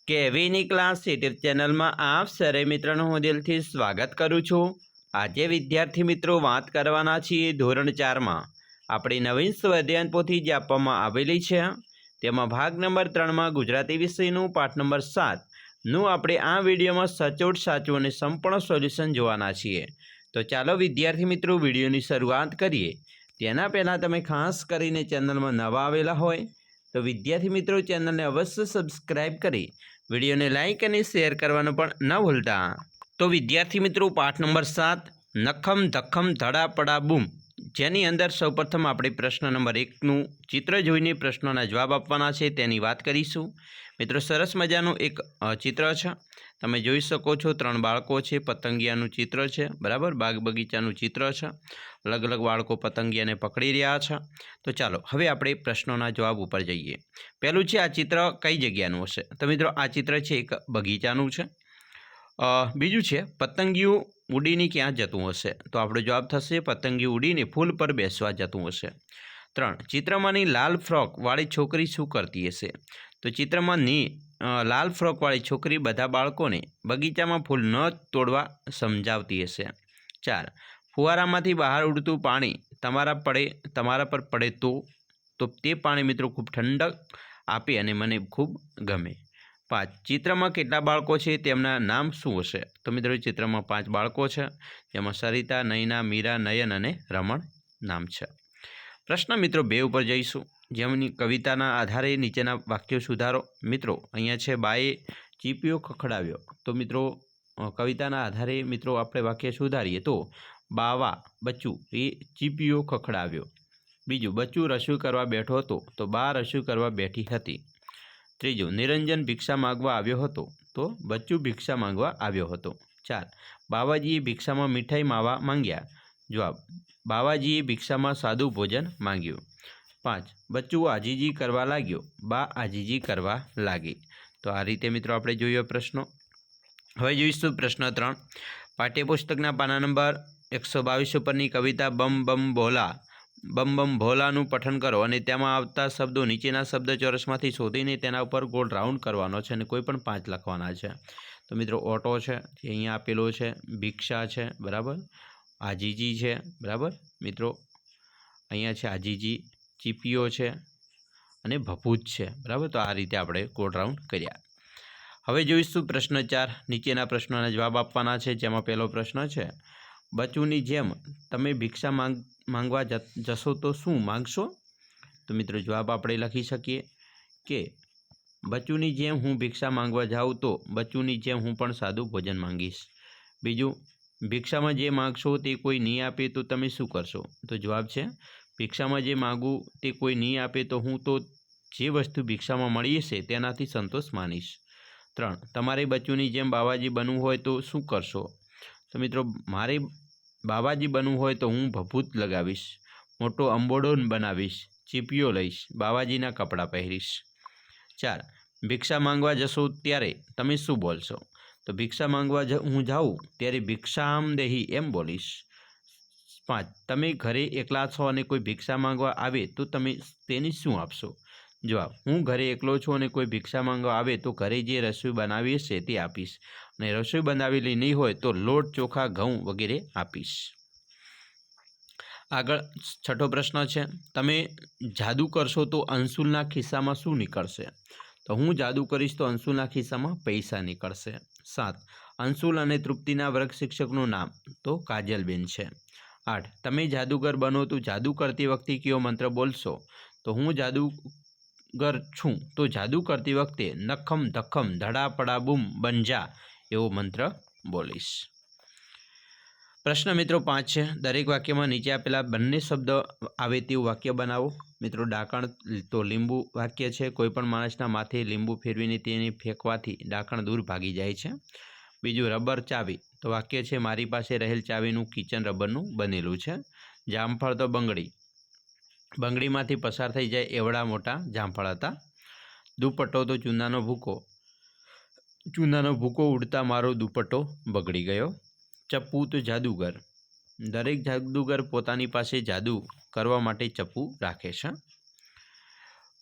કેવીની class YouTube ચેનલમાં આપ સરે મિત્રોનું હું દિલથી સ્વાગત કરું છું। આજે વિદ્યાર્થી મિત્રો વાત કરવાના છીએ ધોરણ 4માં આપણી નવીન સ્વાધ્યાયન પોથી જે આપવામાં આવેલી છે તેમાં ભાગ નંબર 3માં ગુજરાતી વિષયનું પાઠ નંબર 7નું આપણે આ વિડીયોમાં સચોટ સાચું અને સંપૂર્ણ સોલ્યુશન જોવાના છીએ। તો ચાલો વિદ્યાર્થી મિત્રો વિડીયોની શરૂઆત કરીએ। તેના પહેલાં તમે ખાસ કરીને ચેનલમાં નવા આવેલા હોય તો વિદ્યાર્થી મિત્રો ચેનલને અવશ્ય સબસ્ક્રાઈબ કરી વિડીયોને લાઇક અને શેર કરવાનું પણ ન ભૂલતા। તો વિદ્યાર્થી મિત્રો પાઠ નંબર 7 નખમ ધખમ ધડા પડા બૂમ, જેની અંદર સૌપ્રથમ આપણે પ્રશ્ન નંબર 1નું ચિત્ર જોઈને પ્રશ્નોના જવાબ આપવાના છે તેની વાત કરીશું। મિત્રો સરસ મજાનું એક ચિત્ર છે, તમે જોઈ શકો છો 3 બાળકો છે, પતંગિયાનું ચિત્ર છે, બરાબર, બાગ બગીચાનું ચિત્ર છે, અલગ અલગ બાળકો પતંગિયાને પકડી રહ્યા છે। તો ચાલો હવે આપણે પ્રશ્નોના જવાબ ઉપર જઈએ। પહેલું છે, આ ચિત્ર કઈ જગ્યાનું હશે? તો મિત્રો આ ચિત્ર છે એક બગીચાનું છે। બીજું છે, પતંગિયું ઉડીને ક્યાં જતું હશે? તો આપણો જવાબ થશે પતંગિયું ઉડીને ફૂલ પર બેસવા જતું હશે। 3, ચિત્રમાંની લાલ ફ્રોકવાળી છોકરી શું કરતી હશે? તો ચિત્રમાંની લાલ ફ્રોકવાળી છોકરી બધા બાળકોને બગીચામાં ફૂલ ન તોડવા સમજાવતી હશે। 4, ફુવારામાંથી બહાર ઉડતું પાણી તમારા પર પડે તો તે પાણી મિત્રો ખૂબ ઠંડક આપે અને મને ખૂબ ગમે। 5, ચિત્રમાં કેટલા બાળકો છે તેમના નામ શું હશે? તો મિત્રો ચિત્રમાં 5 બાળકો છે, જેમાં સરિતા, નયના, મીરા, નયન અને રમણ નામ છે। પ્રશ્ન મિત્રો 2 ઉપર જઈશું, જેમની કવિતાના આધારે નીચેના વાક્યો સુધારો। મિત્રો અહીંયા છે બાએ ચીપિયો ખખડાવ્યો, તો મિત્રો કવિતાના આધારે મિત્રો આપણે વાક્ય સુધારીએ તો બાવા બચ્ચું એ ચીપિયો ખખડાવ્યો। બીજું, બચ્ચું રસોઈ કરવા બેઠો હતો તો બા રસોઈ કરવા બેઠી હતી। ત્રીજું, નિરંજન ભિક્ષા માંગવા આવ્યો હતો તો બચ્ચું ભિક્ષા માંગવા આવ્યો હતો। 4, બાવાજીએ ભિક્ષામાં મીઠાઈ માવા માંગ્યા, જવાબ બાવાજીએ ભિક્ષામાં સાદું ભોજન માંગ્યું। 5, બચ્ચું આજીજી કરવા લાગ્યો, બા આજીજી કરવા લાગી। તો આ રીતે મિત્રો આપણે જોયો પ્રશ્નો। હવે જોઈશું પ્રશ્ન 3, પાઠ્યપુસ્તકના પાના નંબર 122 ઉપરની કવિતા બમ બમ ભોલાનું પઠન કરો અને તેમાં આવતા શબ્દો નીચેના શબ્દ ચોરસમાંથી શોધીને તેના ઉપર ગોળ રાઉન્ડ કરવાનો છે અને કોઈ પણ 5 લખવાના છે। તો મિત્રો ઓટો છે, જે અહીંયા આપેલો છે, ભિક્ષા છે, બરાબર, આજીજી છે, બરાબર મિત્રો, અહીંયા છે આજીજી, ચીપિયો છે અને ભભૂત છે, બરાબર। તો આ રીતે આપણે ગોળ રાઉન્ડ કર્યા। હવે જોઈશું પ્રશ્ન 4, નીચેના પ્રશ્નોના જવાબ આપવાના છે, જેમાં પહેલો પ્રશ્ન છે, બચ્ચુની જેમ તમે ભિક્ષા માંગવા જશો તો શું માંગશો? તો મિત્રો જવાબ આપણે લખી શકીએ કે બચ્ચુની જેમ હું ભિક્ષા માંગવા જાઉં તો બચ્ચુની જેમ હું પણ સાદું ભોજન માંગીશ। બીજું, ભિક્ષામાં જે માગશો તે કોઈ નહીં આપે તો તમે શું કરશો? તો જવાબ છે ભિક્ષામાં જે માગું તે કોઈ નહીં આપે તો હું તો જે વસ્તુ ભિક્ષામાં મળી હશે તેનાથી સંતોષ માનીશ। 3, તમારે બચ્ચુની જેમ બાવાજી બનવું હોય તો શું કરશો? તો મિત્રો મારે બાવાજી બનવું હોય તો હું ભભૂત લગાવીશ, મોટો અંબોડો બનાવીશ, ચીપિયો લઈશ, બાવાજીના કપડાં પહેરીશ। 4, ભિક્ષા માંગવા જશો ત્યારે તમે શું બોલશો? તો ભિક્ષા માંગવા હું જાઉં ત્યારે ભિક્ષામ દેહી એમ બોલીશ। 5, તમે ઘરે એકલા છો અને કોઈ ભિક્ષા માંગવા આવે તો તમે તેને શું આપશો? જવાબ, હું ઘરે એકલો છું અને કોઈ ભિક્ષા માંગવા આવે તો ઘરે જે રસોઈ બનાવી હશે તે આપીશ અને રસોઈ બનાવેલી નહીં હોય તો લોટ, ચોખા, ઘઉં વગેરે આપીશ। આગળ 6થો પ્રશ્ન છે, તમે જાદુ કરશો તો અંશુલના ખિસ્સામાં શું નીકળશે? તો હું જાદુ કરીશ તો અંશુલના ખિસ્સામાં પૈસા નીકળશે। 7, અંશુલ અને તૃપ્તિના વર્ગ શિક્ષકનું નામ? તો કાજલબેન છે। 8, તમે જાદુગર બનો તો જાદુ કરતી વખતે કયો મંત્ર બોલશો? તો હું જાદુગર છું તો જાદુ કરતી વખતે નખમ ધખમ ધડા પડા બૂમ બંજા એવો મંત્ર બોલીશ। પ્રશ્ન મિત્રો 5 છે, દરેક વાક્યમાં નીચે આપેલા બંને શબ્દ આવે તેવું વાક્ય બનાવો। મિત્રો ડાકણ તો લીંબુ વાક્ય છે, કોઈપણ માણસના માથે લીંબુ ફેરવીને તેને ફેંકવાથી ડાકણ દૂર ભાગી જાય છે। બીજું, રબર ચાવી તો વાક્ય છે, મારી પાસે રહેલ ચાવીનું કિચન રબરનું બનેલું છે। જામફળ તો બંગડીમાંથી પસાર થઈ જાય એવડા મોટા જામફળ હતા। દુપટ્ટો તો ચૂનાનો ભૂકો ઉડતા મારો દુપટ્ટો બગડી ગયો। ચપ્પુ તો જાદુગર, દરેક જાદુગર પોતાની પાસે જાદુ કરવા માટે ચપ્પુ રાખે છે।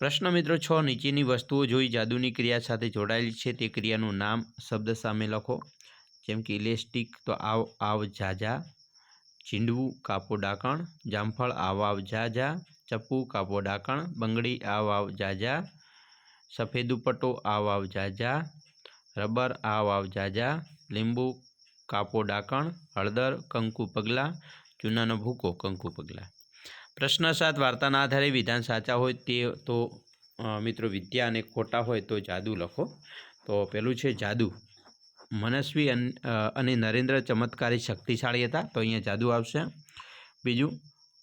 પ્રશ્ન મિત્રો 6 નીચેની વસ્તુઓ જોઈ જાદુની ક્રિયા સાથે જોડાયેલી છે તે ક્રિયાનું નામ શબ્દ સામે લખો. જેમ કે ઇલેસ્ટિક તો આવ આવ જા જા, ચીંડવું કાપો ડાકણ, જામફળ આવ આવ જા જા, ચપ્પુ કાપો ડાકણ, બંગડી આવ આવ જા જા, સફેદ દુપટ્ટો આવ આવ જા જા, રબર આવ આવ જા જા, લીંબુ કાપો ડાકણ, હળદર કંકુ પગલાં, ચૂનાનો ભૂકો કંકુ પગલાં. પ્રશ્ન 7 વાર્તાના આધારે વિધાન સાચા હોય તે તો મિત્રો વિદ્યા અને ખોટા હોય તો જાદુ લખો. તો પહેલું છે જાદુ. મનસ્વી અને નરેન્દ્ર ચમત્કારી શક્તિશાળી હતા, તો અહીંયા જાદુ આવશે. બીજું,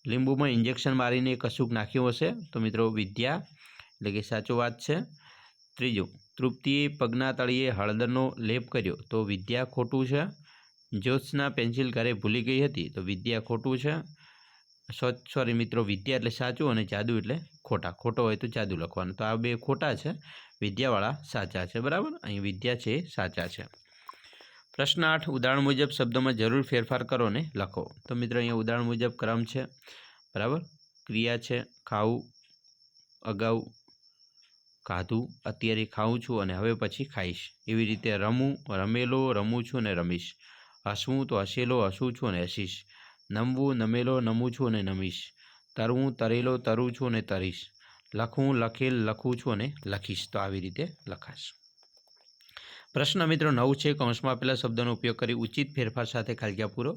લીંબુમાં ઇન્જેક્શન મારીને કશુંક નાખ્યું હશે, તો મિત્રો વિદ્યા એટલે કે સાચો વાત છે. ત્રીજું, તૃપ્તિએ પગના તળિયે હળદરનો લેપ કર્યો, તો વિદ્યા ખોટું છે. જ્યોત્સના પેન્સિલ ઘરે ભૂલી ગઈ હતી, તો વિદ્યા ખોટું છે. સોરી મિત્રો, વિદ્યા એટલે સાચું અને જાદુ એટલે ખોટા. ખોટો હોય તો જાદુ લખવાનું. તો આ બે ખોટા છે, વિદ્યાવાળા સાચા છે. બરાબર, અહીં વિદ્યા છે સાચા છે. પ્રશ્ન 8 ઉદાહરણ મુજબ શબ્દોમાં જરૂર ફેરફાર કરો ને લખો. તો મિત્રો અહીંયા ઉદાહરણ મુજબ ક્રમ છે. બરાબર, ક્રિયા છે ખાવું, અગાઉ ખાધું, અત્યારે ખાઉં છું અને હવે પછી ખાઈશ. એવી રીતે રમવું, રમેલો, રમું છું અને રમીશ. હસવું તો હસેલો, હસું છું અને હસીશ. નમવું, નમેલો, નમું છું અને નમીશ. તરવું, તરેલો, તરું છું અને તરીશ. લખવું, લખેલ, લખું છું અને લખીશ. તો આવી રીતે લખાશ. પ્રશ્ન મિત્રો 9 છે. કૌંસમાં આપેલા શબ્દોનો ઉપયોગ કરી ઉચિત ફેરફાર સાથે ખાલગ્યા પૂરો.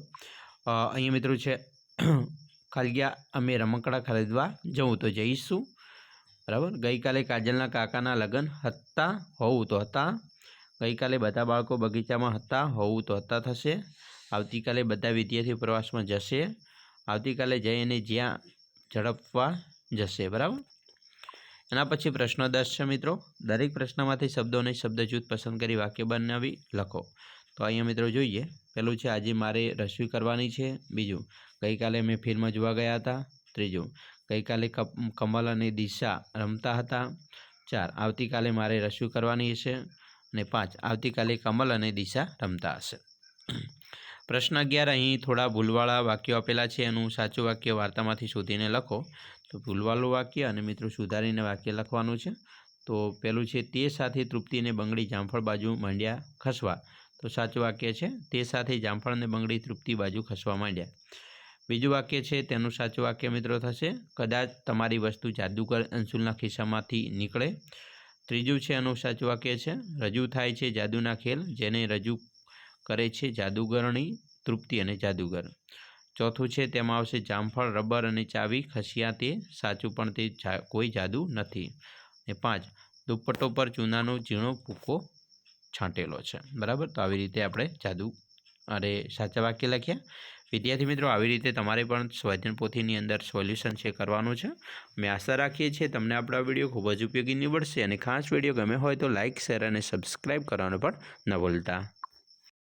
અહીંયા મિત્રો છે ખાલગ્યા અમે રમકડા ખરીદવા જવું, તો જઈશું. બરાબર, ગઈકાલે કાજલના કાકાના લગ્ન હતા, હોવું તો હતા. ગઈકાલે બધા બાળકો બગીચામાં હતા, હોવું તો હતા થશે. આવતીકાલે બધા વિદ્યાર્થીઓ પ્રવાસમાં જશે. આવતીકાલે જઈને જ્યાં ઝડપવા જશે. બરાબર, એના પછી પ્રશ્ન 10 છે મિત્રો. દરેક પ્રશ્નમાંથી શબ્દોને શબ્દ જૂથ પસંદ કરી વાક્ય બનાવી લખો. તો અહીંયા મિત્રો જોઈએ, પહેલું છે આજે મારે રસોઈ કરવાની છે. બીજું, ગઈકાલે મેં ફિલ્મ જોવા ગયા હતા. ત્રીજું, ગઈકાલે કમલ અને દિશા રમતા હતા. 4 આવતીકાલે મારે રસોઈ કરવાની હશે. અને 5 આવતીકાલે કમલ અને દિશા રમતા હશે. પ્રશ્ન 11 અહીં થોડા ભૂલવાળા વાક્યો આપેલા છે, એનું સાચું વાક્ય વાર્તામાંથી શોધીને લખો. તો ભૂલવાળું વાક્ય અને મિત્રો સુધારીને વાક્ય લખવાનું છે. તો પહેલું છે તે સાથે તૃપ્તિ અને બંગડી જામફળ બાજુ માંડ્યા ખસવા. તો સાચું વાક્ય છે તે સાથે જામફળ અને બંગડી તૃપ્તિ બાજુ ખસવા માંડ્યા. બીજું વાક્ય છે તેનું સાચું વાક્ય મિત્રો થશે કદાચ તમારી વસ્તુ જાદુગર અંશુલના ખિસ્સામાંથી નીકળે. ત્રીજું છે એનું સાચું વાક્ય છે રજૂ થાય છે જાદુના ખેલ, જેને રજૂ કરે છે જાદુગરણી તૃપ્તિ અને જાદુગર. ચોથું છે તેમાં આવશે જામફળ, રબર અને ચાવી ખસ્યા તે સાચું, પણ તે કોઈ જાદુ નથી. અને 5 દુપટ્ટો પર ચૂનાનો ઝીણો ભૂકો છાંટેલો છે. બરાબર, તો આવી રીતે આપણે જાદુ અરે સાચા વાક્ય લખ્યા. વિદ્યાર્થી મિત્રો, આવી રીતે તમારે પણ સ્વાધ્યાય પોથીની અંદર સોલ્યુશન છે કરવાનું છે. અમે આશા રાખીએ છીએ તમને આપણો વિડીયો ખૂબ જ ઉપયોગી નીવડશે, અને ખાસ વિડીયો ગમે હોય તો લાઇક, શેર અને સબસ્ક્રાઈબ કરવાનું પણ ન ભૂલતા.